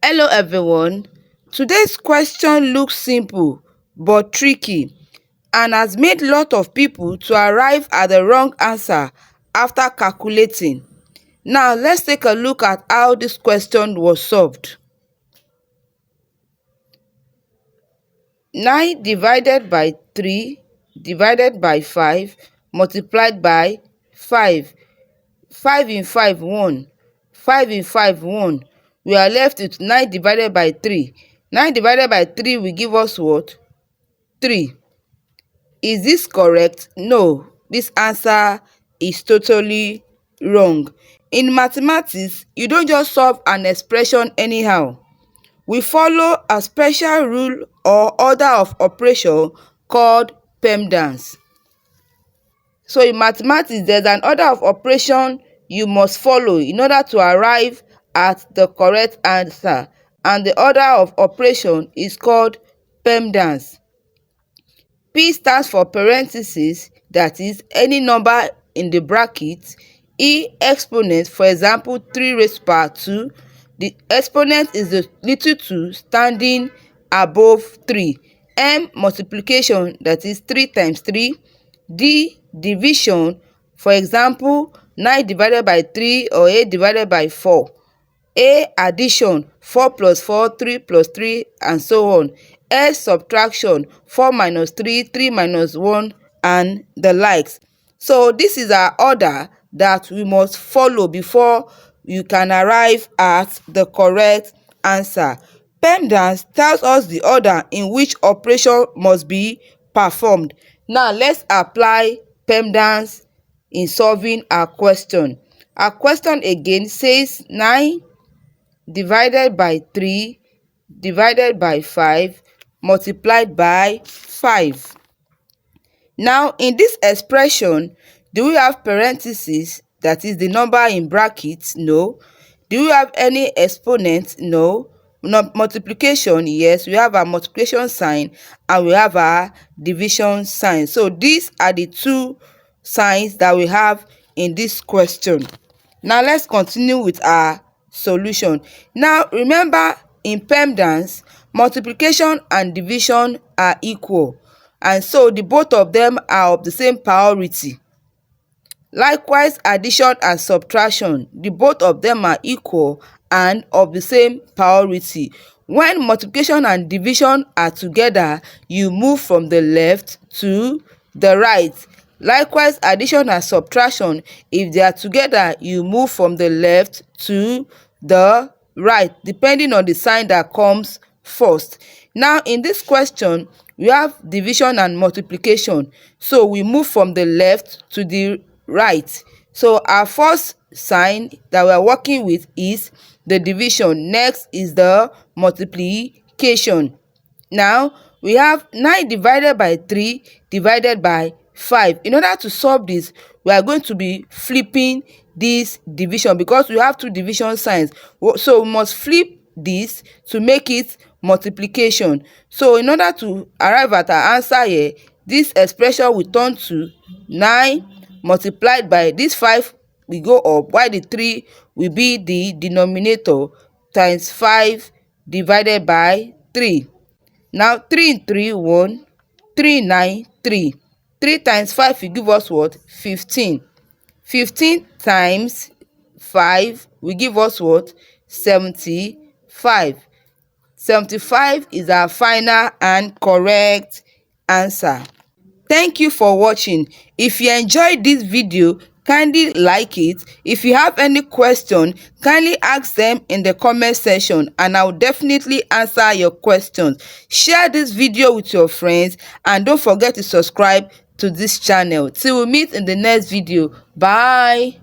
Hello everyone. Today's question looks simple but tricky and has made lot of people to arrive at the wrong answer after calculating. Now let's take a look at how this question was solved. 9 divided by 3 divided by 5 multiplied by 5. 5 in 5, 1. 5 in 5, 1. We are left with 9 divided by 3. 9 divided by 3 will give us what? 3. Is this correct? No. This answer is totally wrong. In mathematics, you don't just solve an expression anyhow. We follow a special rule or order of operation called PEMDAS. So in mathematics, there's an order of operation you must follow in order to arrive at the correct answer, and the order of operation is called PEMDAS. P stands for parentheses, that is any number in the bracket. E, exponent, for example 3 raised to the power 2. The exponent is the little 2 standing above 3. M, multiplication, that is 3 times 3. D, division, for example 9 divided by 3 or 8 divided by 4. A, addition, 4 plus 4, 3 plus 3, and so on. S, subtraction, 4 minus 3, 3 minus 1, and the likes. So this is our order that we must follow before you can arrive at the correct answer. PEMDAS tells us the order in which operation must be performed. Now let's apply PEMDAS in solving our question. Our question again says 9 divided by 3 divided by 5 multiplied by 5. Now in this expression, do we have parentheses, that is the number in brackets? No. Do we have any exponent? No. Multiplication? Yes, we have a multiplication sign and we have a division sign. So these are the two signs that we have in this question. Now let's continue with our solution. Now remember, in PEMDAS, multiplication and division are equal, and so the both of them are of the same priority. Likewise, addition and subtraction, the both of them are equal and of the same priority. When multiplication and division are together, you move from the left to the right. Likewise, addition and subtraction, if they are together, you move from the left to the right, depending on the sign that comes first. Now in this question, we have division and multiplication, so we move from the left to the right. So our first sign that we are working with is the division. Next is the multiplication. Now we have 9 divided by 3 divided by 5. In order to solve this, we are going to be flipping this division because we have two division signs. So we must flip this to make it multiplication. So in order to arrive at our answer here, this expression will turn to 9 multiplied by this 5 will go up, while the 3 will be the denominator, times 5 divided by 3. Now 3 in 3, 1. 3 in 9, 3. 3 times 5 will give us what? 15. 15 times 5 will give us what? 75. 75 is our final and correct answer. Thank you for watching. If you enjoyed this video, kindly like it. If you have any question, kindly ask them in the comment section and I will definitely answer your questions. Share this video with your friends and don't forget to subscribe to this channel. Till we meet in the next video. Bye.